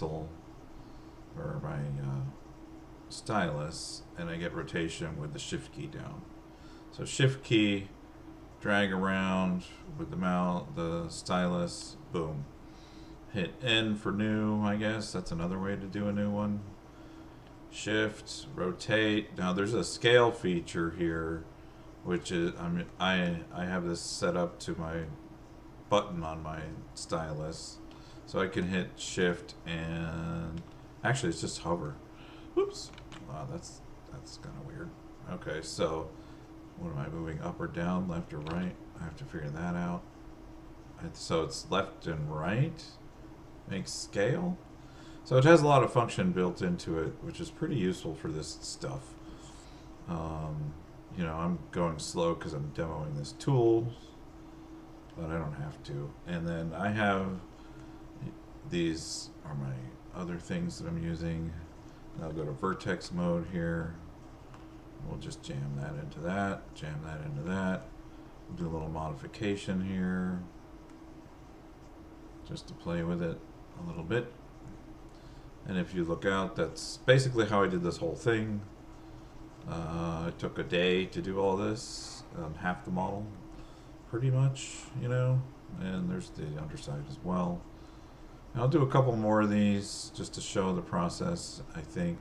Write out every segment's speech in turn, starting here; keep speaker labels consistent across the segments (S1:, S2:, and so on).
S1: or my stylus, and I get rotation with the shift key down. So shift key, drag around with the mouse, the stylus, boom. Hit N for new, I guess. That's another way to do a new one. Shift, rotate. Now there's a scale feature here, which is I have this set up to my button on my stylus, so I can hit shift and actually it's just hover. Whoops. Wow, that's kind of weird. Okay, so what am I moving, up or down, left or right? I have to figure that out. So it's left and right makes scale. So it has a lot of function built into it, which is pretty useful for this stuff. You know, I'm going slow because I'm demoing this tool, but I don't have to. And then I have these are my other things that I'm using. And I'll go to vertex mode here. We'll just jam that into that, jam that into that. We'll do a little modification here just to play with it a little bit. And if you look out, that's basically how I did this whole thing. It took a day to do all this on half the model, pretty much, you know. And there's the underside as well. And I'll do a couple more of these just to show the process. I think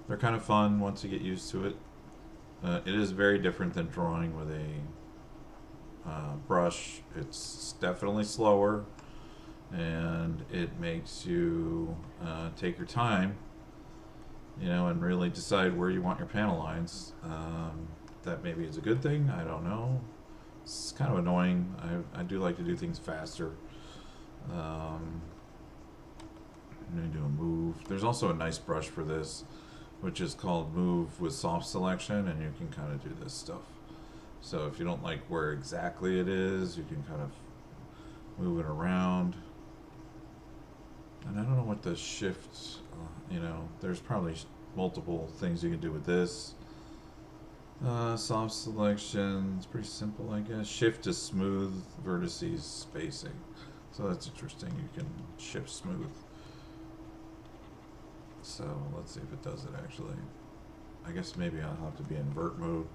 S1: they're kind of fun once you get used to it. It is very different than drawing with a brush. It's definitely slower, and it makes you take your time, you know, and really decide where you want your panel lines. That maybe is a good thing, I don't know. It's kind of annoying. I do like to do things faster. I'm going to do a move. There's also a nice brush for this, which is called Move with Soft Selection, and you can kind of do this stuff. So if you don't like where exactly it is, you can kind of move it around. And I don't know what the shift, you know, there's probably multiple things you can do with this. Soft selection, it's pretty simple, I guess. Shift is smooth, vertices spacing. So that's interesting, you can shift smooth. So let's see if it does it actually. I guess maybe I'll have to be in vert mode.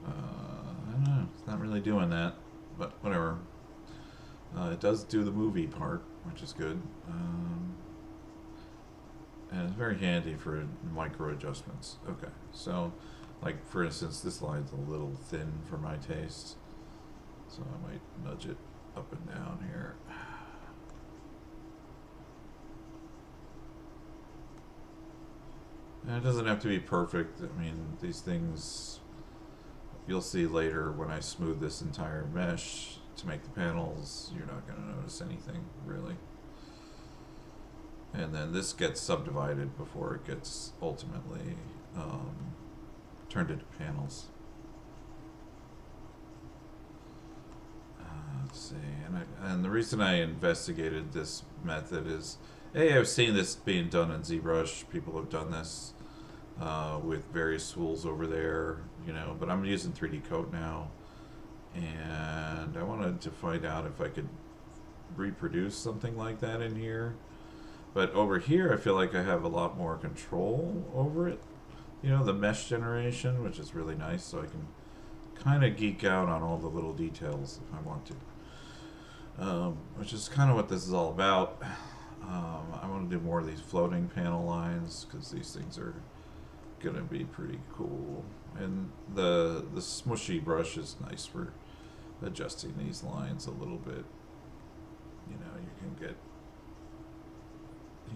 S1: I don't know, it's not really doing that, but whatever. It does do the movie part, which is good. And it's very handy for micro adjustments. Okay, so like for instance, this line's a little thin for my taste, so I might nudge it up and down here. And it doesn't have to be perfect. I mean, these things you'll see later when I smooth this entire mesh to make the panels, you're not going to notice anything really. And then this gets subdivided before it gets ultimately turned into panels. Let's see, and the reason I investigated this method is, hey, I've seen this being done in ZBrush. People have done this with various tools over there, you know, but I'm using 3dcoat now, and I wanted to find out if I could reproduce something like that in here. But over here, I feel like I have a lot more control over it. You know, the mesh generation, which is really nice, so I can kind of geek out on all the little details if I want to. Which is kind of what this is all about. I want to do more of these floating panel lines, because these things are going to be pretty cool. And the smushy brush is nice for adjusting these lines a little bit. You know, you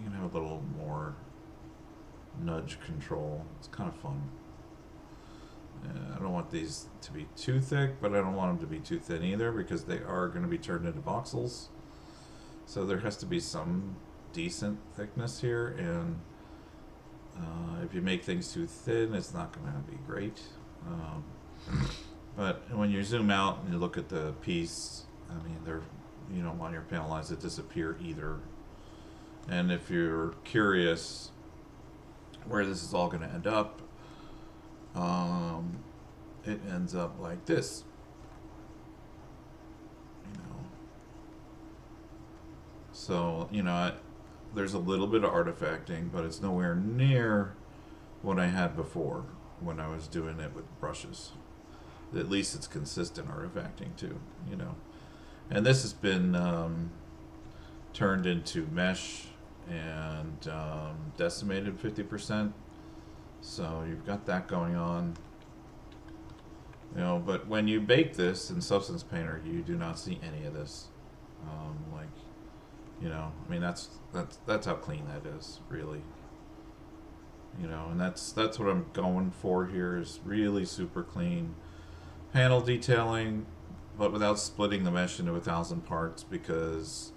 S1: can have a little more nudge control. It's kind of fun. I don't want these to be too thick, but I don't want them to be too thin either, because they are going to be turned into voxels. So there has to be some decent thickness here, and if you make things too thin, it's not going to be great. But when you zoom out and you look at the piece, I mean, you don't want your panel lines to disappear either. And if you're curious where this is all going to end up, it ends up like this. You know, So, you know, there's a little bit of artifacting, but it's nowhere near what I had before when I was doing it with brushes. At least it's consistent artifacting too, you know. And this has been turned into mesh and decimated 50%. So you've got that going on. You know, but when you bake this in Substance Painter, you do not see any of this. Like, you know, I mean, that's how clean that is, really. You know, and that's what I'm going for here, is really super clean panel detailing, but without splitting the mesh into 1,000 parts, because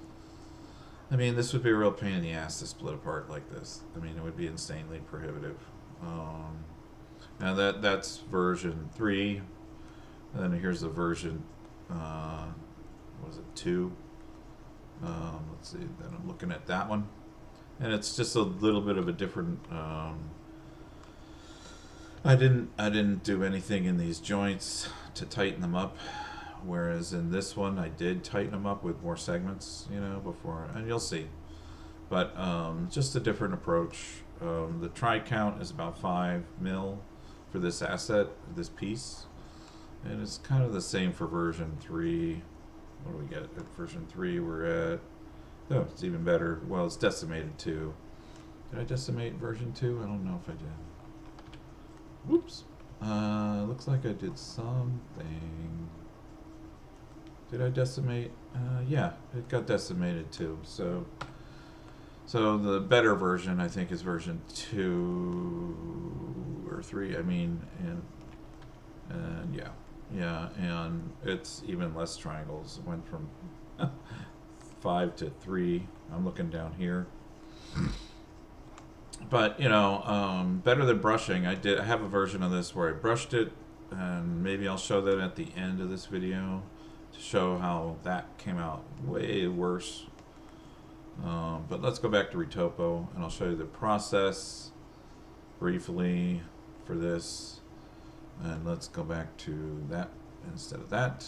S1: I mean, this would be a real pain in the ass to split apart like this. I mean, it would be insanely prohibitive. And that's version 3. And then here's the version, what is it, 2? Let's see, then I'm looking at that one. And it's just a little bit of a different, I didn't do anything in these joints to tighten them up, whereas in this one I did tighten them up with more segments, you know, before, and you'll see. But just a different approach. The try count is about 5 mil for this asset, this piece, and it's kind of the same for version 3. What do we get at version 3? We're at, oh, it's even better. Well, it's decimated too. Did I decimate version 2? I don't know if I did. Whoops. Looks like I did something. Did I decimate? Yeah, it got decimated too. So the better version, I think, is version 2 or 3. I mean, and yeah, and it's even less triangles. It went from 5 to 3. I'm looking down here. But, you know, better than brushing. I have a version of this where I brushed it, and maybe I'll show that at the end of this video to show how that came out way worse. But let's go back to retopo, and I'll show you the process briefly for this. And let's go back to that instead of that.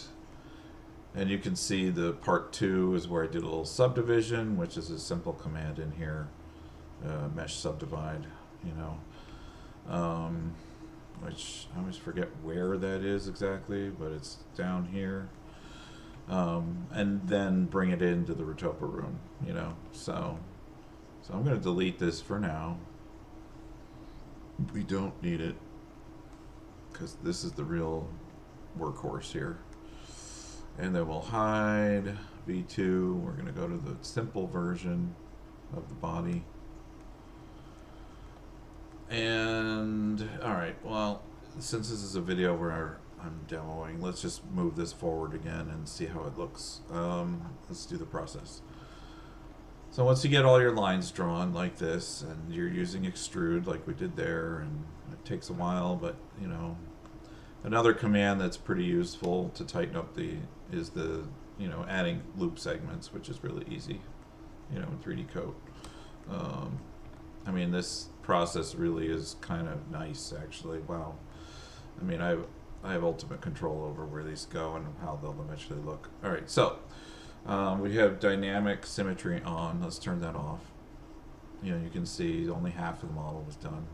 S1: And you can see the part 2 is where I did a little subdivision, which is a simple command in here. Mesh subdivide, you know, which I always forget where that is exactly, but it's down here, and then bring it into the retopo room, you know. So I'm going to delete this for now. We don't need it because this is the real workhorse here. And then we'll hide V2. We're going to go to the simple version of the body. And alright, well, since this is a video where I'm demoing, let's just move this forward again and see how it looks. Let's do the process. So once you get all your lines drawn like this, and you're using extrude like we did there, and it takes a while, but you know, another command that's pretty useful to tighten up is the, you know, adding loop segments, which is really easy, you know, in 3dcoat. I mean, this process really is kind of nice, actually. Wow. I mean, I have ultimate control over where these go and how they'll eventually look. All right, so we have dynamic symmetry on. Let's turn that off. You know, you can see only half of the model was done.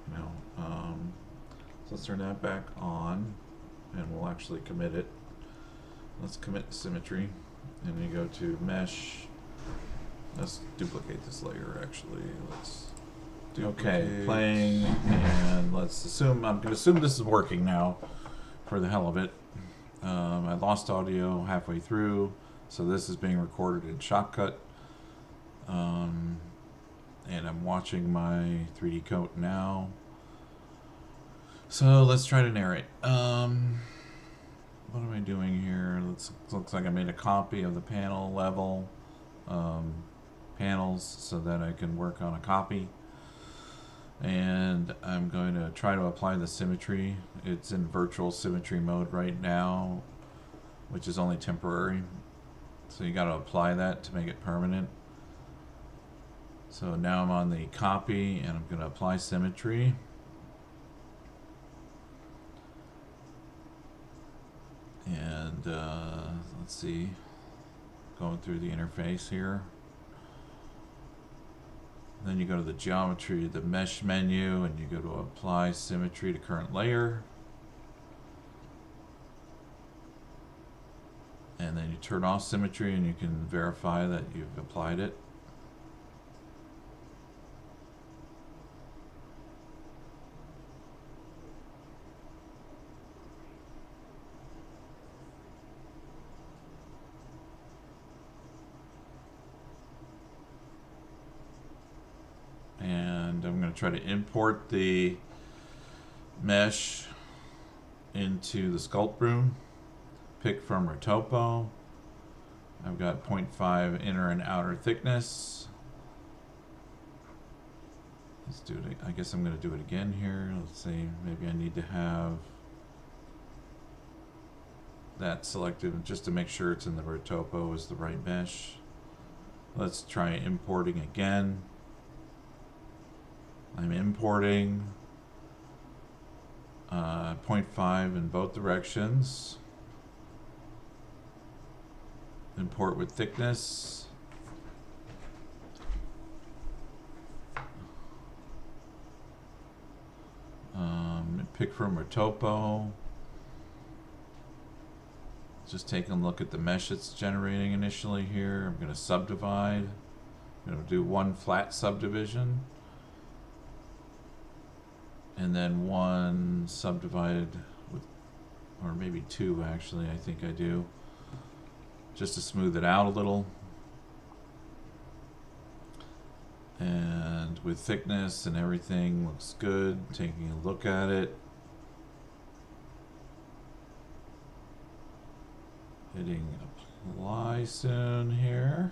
S1: You know, so let's turn that back on, and we'll actually commit it. Let's commit symmetry, and you go to mesh. Let's duplicate this layer, actually. Let's duplicate. Okay, playing, and let's assume, I'm going to assume this is working now for the hell of it. I lost audio halfway through, so this is being recorded in Shotcut. And I'm watching my 3dcoat now. So let's try to narrate. What am I doing here? Looks like I made a copy of the panel level. Panels so that I can work on a copy, and I'm going to try to apply the symmetry. It's in virtual symmetry mode right now, which is only temporary, so you got to apply that to make it permanent. So now I'm on the copy, and I'm going to apply symmetry. And let's see. going through the interface here. Then you go to the geometry, the mesh menu, and you go to apply symmetry to current layer. And then you turn off symmetry and you can verify that you've applied it. And I'm going to try to import the mesh into the sculpt room. Pick from retopo. I've got 0.5 inner and outer thickness. Let's do it. I guess I'm going to do it again here. Let's see. Maybe I need to have that selected just to make sure it's in the retopo is the right mesh. Let's try importing again. I'm importing 0.5 in both directions. Import with thickness. Pick from retopo. Just taking a look at the mesh it's generating initially here. I'm going to subdivide. I'm going to do one flat subdivision. And then one subdivided with, or maybe two actually, I think I do. Just to smooth it out a little. And with thickness and everything looks good. Taking a look at it. Hitting apply soon here.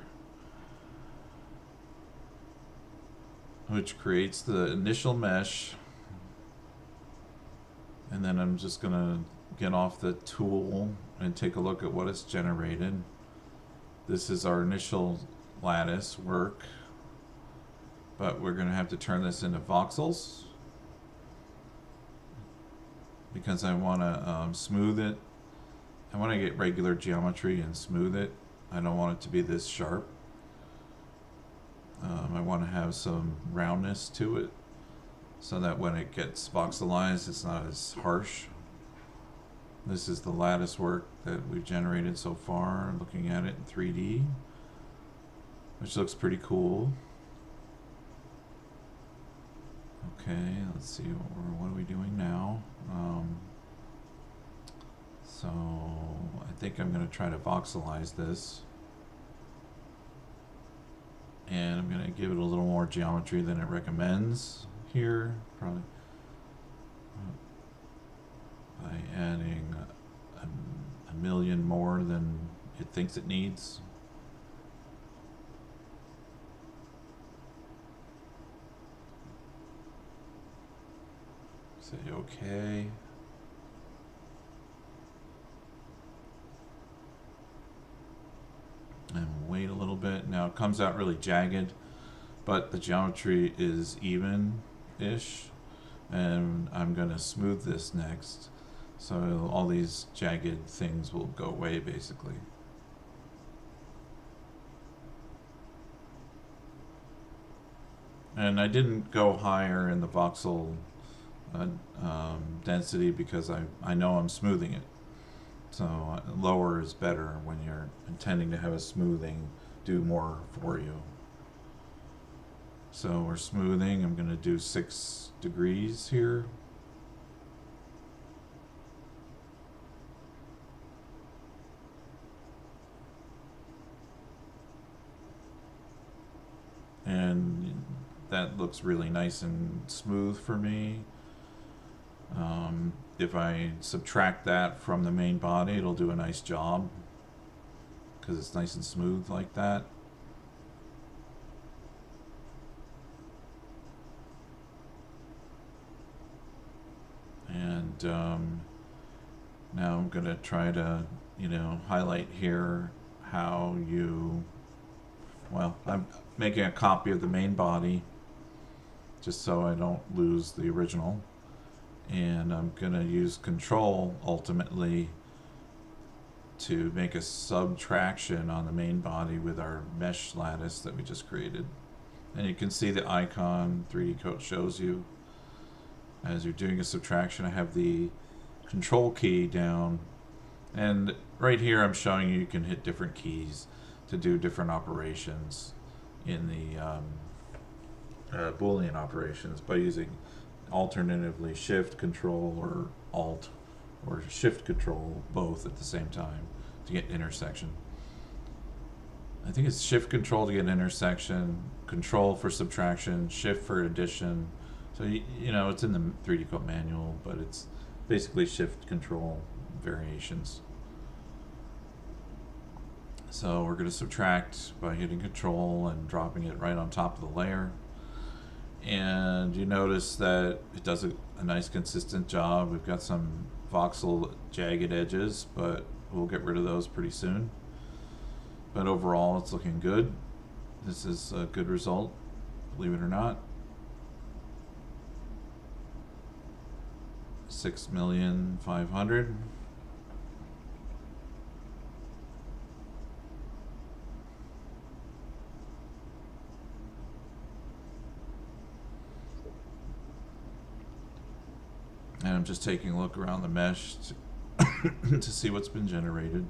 S1: Which creates the initial mesh. And then I'm just gonna get off the tool and take a look at what it's generated. This is our initial lattice work, but we're gonna have to turn this into voxels because I wanna smooth it. I wanna get regular geometry and smooth it. I don't want it to be this sharp. I wanna have some roundness to it, so that when it gets voxelized, it's not as harsh. This is the lattice work that we've generated so far, looking at it in 3D, which looks pretty cool. Okay, let's see, what are we doing now? So I think I'm going to try to voxelize this. And I'm going to give it a little more geometry than it recommends here, probably by adding a million more than it thinks it needs. Say okay. And wait a little bit. Now it comes out really jagged, but the geometry is even-ish. And I'm going to smooth this next. So all these jagged things will go away basically. And I didn't go higher in the voxel density because I know I'm smoothing it. So lower is better when you're intending to have a smoothing do more for you. So we're smoothing. I'm going to do 6 degrees here. And that looks really nice and smooth for me. If I subtract that from the main body, it'll do a nice job because it's nice and smooth like that. And now I'm going to try to, highlight here how you, well, I'm making a copy of the main body just so I don't lose the original. And I'm going to use control ultimately to make a subtraction on the main body with our mesh lattice that we just created. And you can see the icon 3dcoat shows you as you're doing a subtraction. I have the control key down, and right here I'm showing you can hit different keys to do different operations in the Boolean operations by using alternatively Shift, Control, or Alt, or Shift, Control, both at the same time to get intersection. I think it's Shift, Control to get intersection, Control for subtraction, Shift for addition. So you know it's in the 3dcoat manual, but it's basically Shift, Control variations. So we're going to subtract by hitting Control and dropping it right on top of the layer. And you notice that it does a nice consistent job. We've got some voxel jagged edges, but we'll get rid of those pretty soon. But overall, it's looking good. This is a good result, believe it or not. 6,500,000. And I'm just taking a look around the mesh to see what's been generated.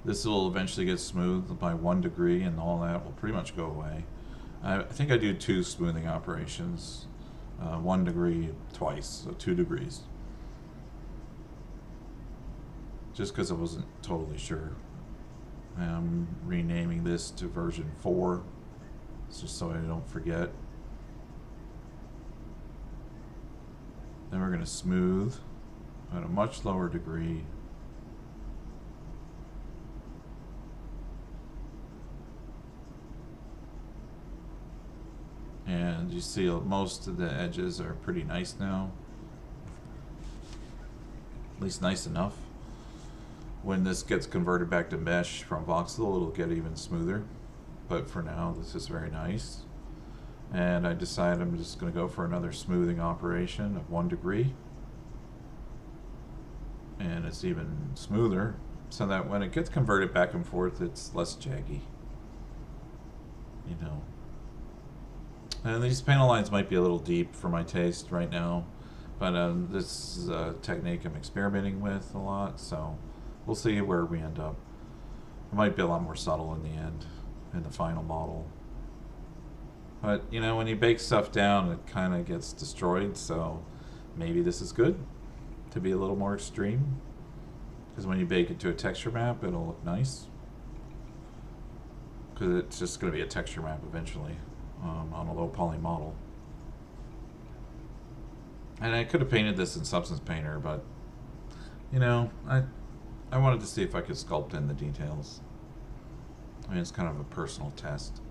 S1: This will eventually get smoothed by 1 degree, and all that will pretty much go away. I think I do 2 smoothing operations. 1 degree twice, so 2 degrees. Just because I wasn't totally sure. I'm renaming this to version 4, just so I don't forget. Then we're going to smooth at a much lower degree. And you see most of the edges are pretty nice now. At least nice enough. When this gets converted back to mesh from voxel, it'll get even smoother. But for now, this is very nice. And I decided I'm just going to go for another smoothing operation of 1 degree. And it's even smoother, so that when it gets converted back and forth, it's less jaggy. You know. And these panel lines might be a little deep for my taste right now, but this is a technique I'm experimenting with a lot, so we'll see where we end up. It might be a lot more subtle in the end, in the final model. But, you know, when you bake stuff down, it kind of gets destroyed, so maybe this is good to be a little more extreme. Because when you bake it to a texture map, it'll look nice. Because it's just going to be a texture map eventually on a low poly model. And I could have painted this in Substance Painter, but, you know, I wanted to see if I could sculpt in the details. I mean, it's kind of a personal test.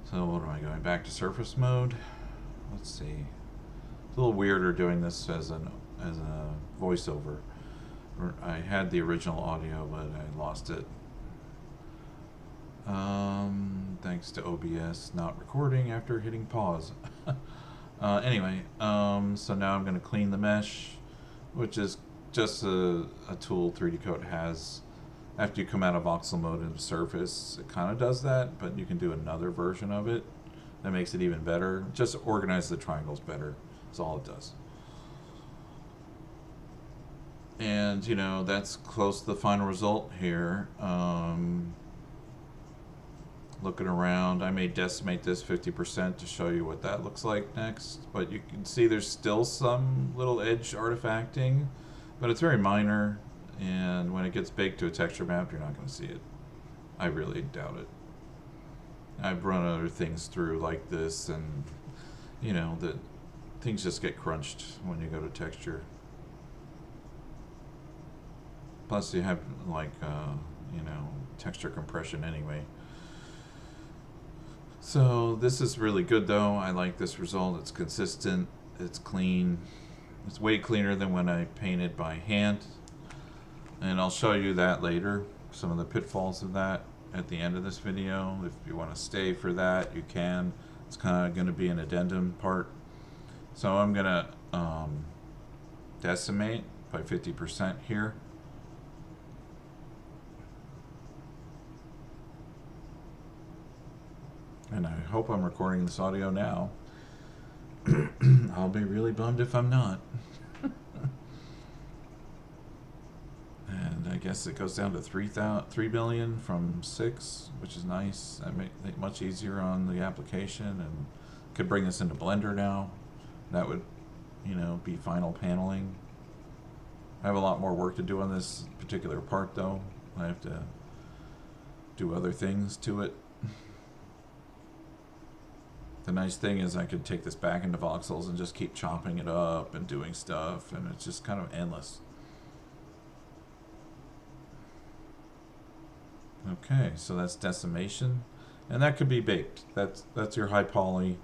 S1: So what am I going back to surface mode? Let's see. It's a little weirder doing this as a voiceover. I had the original audio, but I lost it. Thanks to OBS not recording after hitting pause. Anyway, so now I'm going to clean the mesh, which is just a tool 3dcoat has. After you come out of voxel mode into surface, it kind of does that, but you can do another version of it that makes it even better. Just organize the triangles better. That's all it does. And, you know, that's close to the final result here. Looking around, I may decimate this 50% to show you what that looks like next, but you can see there's still some little edge artifacting, but it's very minor. And when it gets baked to a texture map, you're not going to see it. I really doubt it. I've run other things through like this, and you know that things just get crunched when you go to texture. Plus, you have like you know, texture compression anyway. So this is really good though. I like this result. It's consistent. It's clean. It's way cleaner than when I painted by hand. And I'll show you that later, some of the pitfalls of that at the end of this video. If you want to stay for that, you can. It's kind of going to be an addendum part. So I'm going to decimate by 50% here. And I hope I'm recording this audio now. I'll be really bummed if I'm not. And I guess it goes down to 3 billion from 6, which is nice. That makes it much easier on the application, and could bring this into Blender now. That would, you know, be final paneling. I have a lot more work to do on this particular part, though. I have to do other things to it. The nice thing is I could take this back into voxels and just keep chopping it up and doing stuff, and it's just kind of endless. Okay, so that's decimation, and that could be baked. That's your high poly.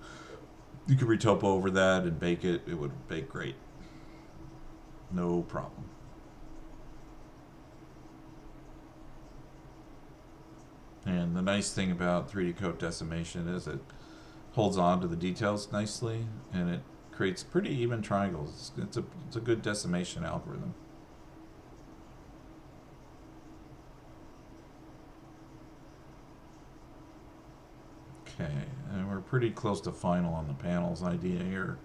S1: You could retopo over that and bake it. It would bake great. No problem. And the nice thing about 3dcoat decimation is it holds on to the details nicely, and it creates pretty even triangles. It's a good decimation algorithm. Okay, and we're pretty close to final on the panels idea here,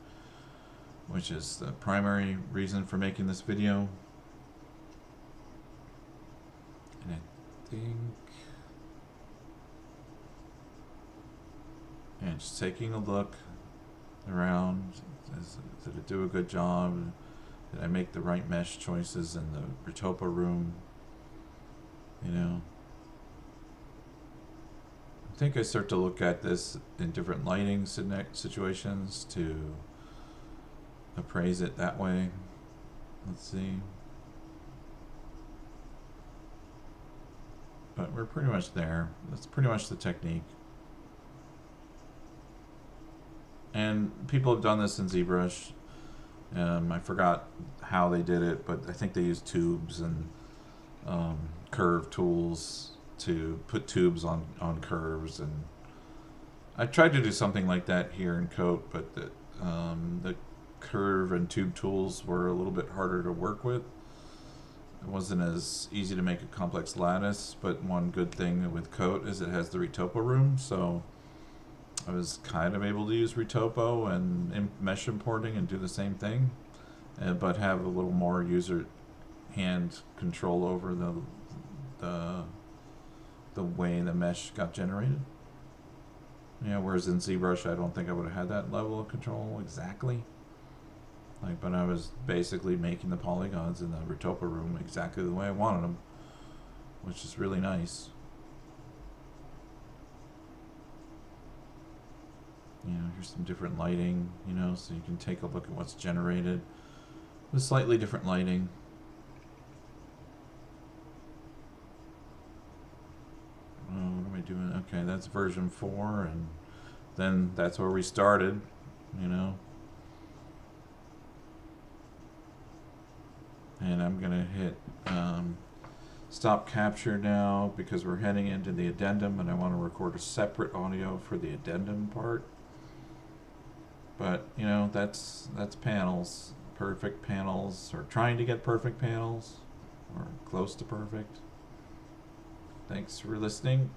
S1: which is the primary reason for making this video. And I think, and just taking a look around, did it do a good job? Did I make the right mesh choices in the retopo room? You know, I think I start to look at this in different lighting situations to appraise it that way. Let's see. But we're pretty much there. That's pretty much the technique. And people have done this in ZBrush. I forgot how they did it, but I think they used tubes and curve tools to put tubes on curves, and I tried to do something like that here in Coat, but the curve and tube tools were a little bit harder to work with. It wasn't as easy to make a complex lattice, but one good thing with Coat is it has the retopo room, so I was kind of able to use retopo and mesh importing and do the same thing, but have a little more user hand control over the way the mesh got generated. Yeah, whereas in ZBrush, I don't think I would have had that level of control exactly. Like, but I was basically making the polygons in the retopo room exactly the way I wanted them, which is really nice. You know, here's some different lighting, you know, so you can take a look at what's generated with slightly different lighting. What am I doing? Okay, that's version 4, and then that's where we started, you know. And I'm gonna hit stop capture now because we're heading into the addendum, and I want to record a separate audio for the addendum part. But you know, that's panels, perfect panels, or trying to get perfect panels, or close to perfect. Thanks for listening.